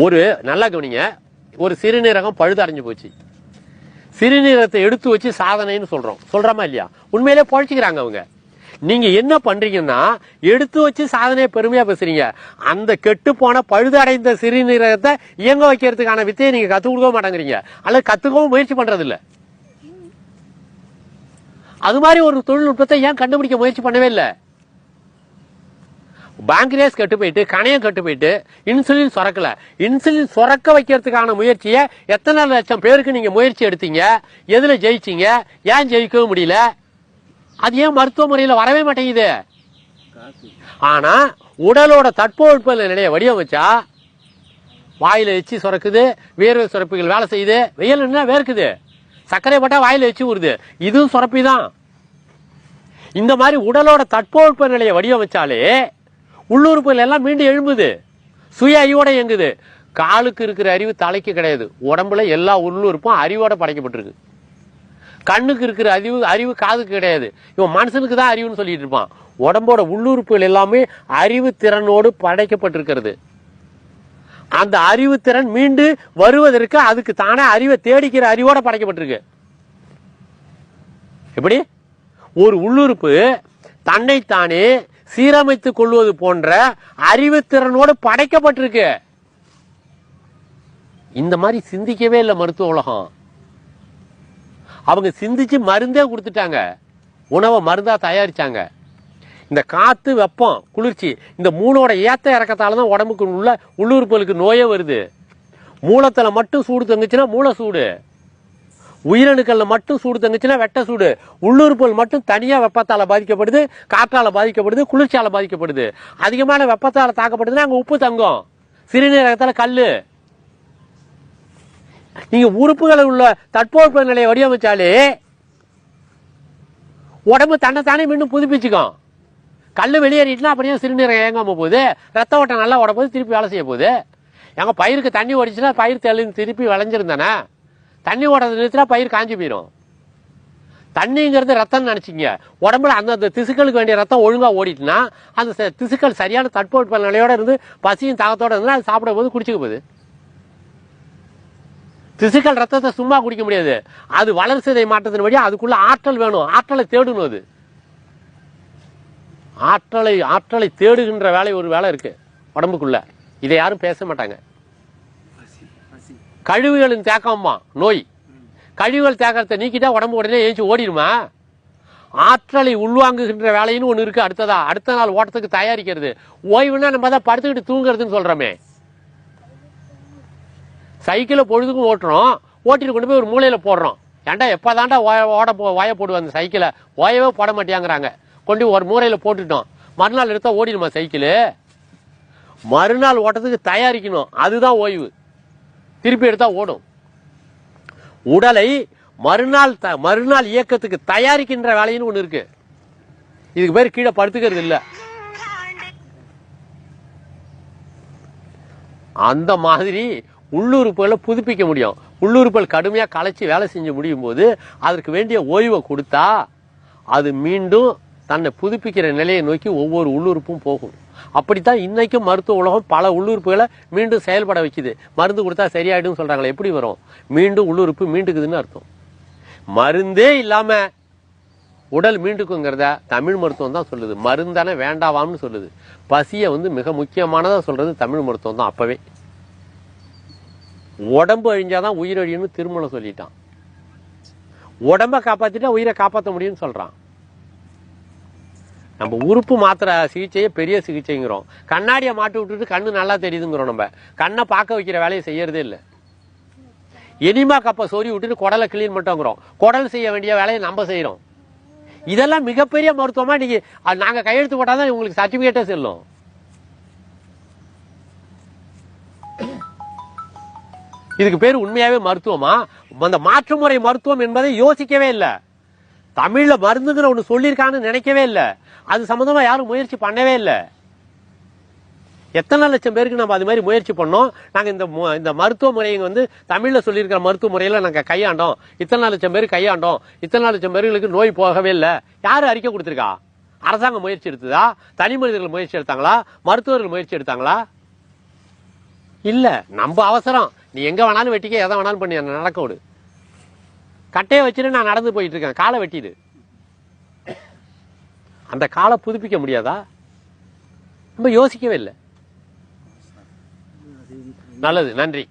ஒரு நல்லா கவனிங்க, ஒரு சிறுநீரகம் பழுதடைஞ்சு போச்சு. சிறுநீரகத்தை எடுத்து வச்சு சாதனைன்னு சொல்றோமா இல்லையா? உண்மையிலே பழச்சிக்கிறாங்க அவங்க. நீங்க என்ன பண்றீங்கன்னா, எடுத்து வச்சு சாதனையை பெருமையா பேசுறீங்க. அந்த கெட்டு போன பழுதடைந்த சிறுநீரகத்தை இயங்க வைக்கிறதுக்கான வித்தையை நீங்க கத்துக் கொடுக்க மாட்டேங்கிறீங்க, அல்லது கத்துக்கவும் முயற்சி பண்றது இல்ல. அது மாதிரி ஒரு தொழில்நுட்பத்தை ஏன் கண்டுபிடிக்க முயற்சி பண்ணவே இல்லை? பாங்கிரேஸ் கட்டு போயிட்டு, கணையம் கட்டு போயிட்டு, இன்சுலின் சுரக்கல. இன்சுலின் சுரக்க வைக்கிறதுக்கான முயற்சியை எத்தனை லட்சம் பேருக்கு நீங்க முயற்சி எடுத்தீங்க? எதுல ஜெயிச்சீங்க? ஏன் ஜெயிக்கவும் முடியல? அது ஏன் மருத்துவ முறையில வரவே மாட்டேங்குது? ஆனா உடலோட தட்பவெப்ப நிலையை வடிவமைச்சா வாயில எச்சி சுரக்குது, வேர்வை சுரப்பிகள் வேலை செய்யுது. வெயில் என்ன வேர்க்குது, சர்க்கரை பட்டா வாயில எச்சி ஊறுது, இதுவும் சுரப்பி தான். இந்த மாதிரி உடலோட தட்பவெப்ப நிலையை வடிவமைச்சாலே உள்ளுறுப்புகள் எல்லாம் மீண்டும் எழும்புது, சுய அறிவோட இயங்குது. காலுக்கு இருக்கிற அறிவு தலைக்கு கிடையாது. உடம்புல எல்லா உள்ளுறுப்பும் அறிவோட படைக்கப்பட்டிருக்கு. கண்ணுக்கு இருக்கிற அறிவு காதுக்கு கிடையாது. இவன் மனுஷனுக்கு தான் அறிவுன்னு சொல்லிட்டு இருப்பான். உடம்போட உள்ளுறுப்புகள் எல்லாமே அறிவு திறனோடு படைக்கப்பட்டிருக்கிறது. அந்த அறிவு திறன் மீண்டு வருவதற்கு அதுக்கு தானே அறிவை தேடிக்கிற அறிவோட படைக்கப்பட்டிருக்கு. எப்படி ஒரு உள்ளுறுப்பு தன்னைத்தானே சீரமைத்துக் கொள்வது போன்ற அறிவு திறனோடு படைக்கப்பட்டிருக்கு. இந்த மாதிரி சிந்திக்கவே இல்லை மருத்துவ உலகம். அவங்க சிந்திச்சு மருந்தே கொடுத்துட்டாங்க, உணவை மருந்தா தயாரிச்சாங்க. இந்த காத்து, வெப்பம், குளிர்ச்சி, இந்த மூணோட ஏத்த இறக்கத்தாலதான் உடம்புக்கு உள்ள உள்ளுறுப்புகளுக்கு நோயே வருது. மூலத்துல மட்டும் சூடு தங்குச்சுன்னா மூளை சூடு, உயிரணுக்கள்ல மட்டும் சூடு தங்குச்சுன்னா வெட்ட சூடு. உள்ளுறுப்புகள் மட்டும் தனியா வெப்பத்தால பாதிக்கப்படுது, காற்றால பாதிக்கப்படுது, குளிர்ச்சியால பாதிக்கப்படுது. அதிகமான வெப்பத்தால தாக்கப்படுதுன்னா அங்க உப்பு தங்கும், சிறுநீரகத்தால கல்லு. நீங்க உறுப்புகளை உள்ள தட்பவெப்ப நிலையை வடிவமைச்சாலே உடம்பு தன்னைத்தானே மீண்டும் புதுப்பிச்சுக்கும். கல்லு வெளியேறிட்டுனா அப்படியே சிறுநீரகம் இயங்காம போகுது, ரத்த ஓட்டம் நல்லா ஓட போது, திருப்பி வேலை செய்ய போகுது. எங்க பயிருக்கு தண்ணி ஓடிச்சுன்னா பயிர் தெளிந்து திருப்பி விளைஞ்சிருந்தானே, தண்ணி ஓடுறது நிறுத்தினா பயிர் காஞ்சி போயிடும். தண்ணிங்கிறது ரத்தம் நினைச்சிங்க. உடம்புல அந்த திசுக்களுக்கு வேண்டிய ரத்தம் ஒழுங்கா ஓடிட்டுனா அந்த திசுக்கள் சரியான தட்பவெப்ப நிலையோட இருந்து பசியும் தாகத்தோட இருந்தா அது சாப்பிட போது குடிச்சுக்க போகுது. திசுக்கள் ரத்தத்தை சும்மா குடிக்க முடியாது, அது வளர்சிதை மாற்றத்தின் வழியா அதுக்குள்ள ஆற்றல் வேணும், ஆற்றலை தேடணும். அது ஆற்றலை தேடுகின்ற வேலை ஒரு வேலை இருக்கு உடம்புக்குள்ள. இதை யாரும் பேச மாட்டாங்க. கழிவுகளின் தேக்கமா நோய். கழிவுகள் தேக்கத்தை நீக்கிட்டா உடம்பு உடனே ஏஞ்சி ஓடிடுமா? ஆற்றலை உள்வாங்குகின்ற வேலைன்னு ஒண்ணு இருக்கு. அடுத்த நாள் ஓட்டத்துக்கு தயாரிக்கிறது. ஓய்வுன்னா நம்ம தான் படுத்துக்கிட்டு தூங்குறதுன்னு சொல்றோமே. சைக்கிளை பொழுதுக்கும் ஓட்டுறோம், ஓட்டிட்டு கொண்டு போய் ஒரு மூலையில போடுறோம். ஏன்டா எப்பதான்டா ஓய போடுவோம் அந்த சைக்கிளை? ஓயவே போட மாட்டேங்கிறாங்க. கொண்டு ஒரு மூலையில போட்டுட்டோம், மறுநாள் எடுத்தா ஓடிடுமா சைக்கிள்? மறுநாள் ஓட்டத்துக்கு தயாரிக்கணும், அதுதான் ஓய்வு. திருப்பி எடுத்தா ஓடும். உடலை மறுநாள் இயக்கத்துக்கு தயாரிக்கின்ற வேலைன்னு ஒண்ணு இருக்கு. இதுக்கு பேர் கீழே படுத்துக்கிறது இல்ல. அந்த மாதிரி உள்ளுறுப்புகளை புதுப்பிக்க முடியும். உள்ளுறுப்புகள் கடுமையா களைச்சி வேலை செஞ்சு முடியும் போது அதற்கு வேண்டிய ஓய்வை கொடுத்தா அது மீண்டும் தன்னை புதுப்பிக்கிற நிலையை நோக்கி ஒவ்வொரு உள்ளுறுப்பும் போகும். அப்படித்தான் இன்னைக்கும் மருத்துவ உலகம் பல உள்ளுறுப்புகளை மீண்டும் செயல்பட வைக்குது. மருந்து கொடுத்தா சரியாயிடும் சொல்றாங்களே, எப்படி வரும்? மீண்டும் உள்ளுறுப்பு மீண்டுக்குதுன்னு அர்த்தம். மருந்தே இல்லாம உடல் மீண்டுக்குங்கிறத தமிழ் மருத்துவம் தான் சொல்லுது. மருந்தானே வேண்டாவாம்னு சொல்லுது. பசியை மிக முக்கியமானதா சொல்றது தமிழ் மருத்துவம் தான். அப்பவே உடம்பு அழிஞ்சாதான் உயிர் அழியும்னு திருமணம் சொல்லிட்டான். உடம்ப காப்பாத்திட்டா உயிரை காப்பாற்ற முடியும்னு சொல்றான். நம்ம உறுப்பு மாத்திர சிகிச்சையை பெரிய சிகிச்சைங்கிறோம். கண்ணாடியை மாட்டி விட்டுட்டு கண்ணு நல்லா தெரியுதுங்கிறோம். நம்ம கண்ணை பார்க்க வைக்கிற வேலையை செய்யறதே இல்லை. எனிமா கப்பை சொறி விட்டுட்டு குடலை கிளீன் மட்டும்ங்கிறோம். குடல் செய்ய வேண்டிய வேலையை நம்ம செய்யறோம். இதெல்லாம் மிகப்பெரிய மருத்துவமா இன்னைக்கு நாங்க கையெழுத்து போட்டாதான் உங்களுக்கு சர்டிபிகேட்டே செல்லும். இதுக்கு பேர் உண்மையாவே மருத்துவமா? அந்த மாற்று முறை மருத்துவம் என்பதை யோசிக்கவே இல்லை. தமிழ்ல மருந்துங்கிற ஒண்ணு சொல்லியிருக்கான்னு நினைக்கவே இல்லை. அது சம்பந்தமா யாரும் முயற்சி பண்ணவே இல்லை. எத்தனை லட்சம் பேருக்கு நம்ம அது மாதிரி முயற்சி பண்ணோம். நாங்க இந்த மருத்துவ முறையை தமிழ்ல சொல்லியிருக்கிற மருத்துவ முறையில நாங்க கையாண்டோம், இத்தனை லட்சம் பேருக்கு கையாண்டோம், இத்தனை லட்சம் பேர்களுக்கு நோய் போகவே இல்லை. யாரு அறிக்கை கொடுத்திருக்கா? அரசாங்கம் முயற்சி எடுத்ததா? தனி மனிதர்கள் முயற்சி எடுத்தாங்களா? மருத்துவர்கள் முயற்சி எடுத்தாங்களா? இல்ல நம்ம அவசரம். நீ எங்க வேணாலும் வெட்டிக்க, எதை வேணாலும் பண்ணி நடக்க விடு. கட்டையை வச்சுட்டு நான் நடந்து போயிட்டு இருக்கேன், காலை வெட்டிடு. அந்த காலை புதுப்பிக்க முடியாதா? நம்ம யோசிக்கவே இல்லை. நல்லது, நன்றி.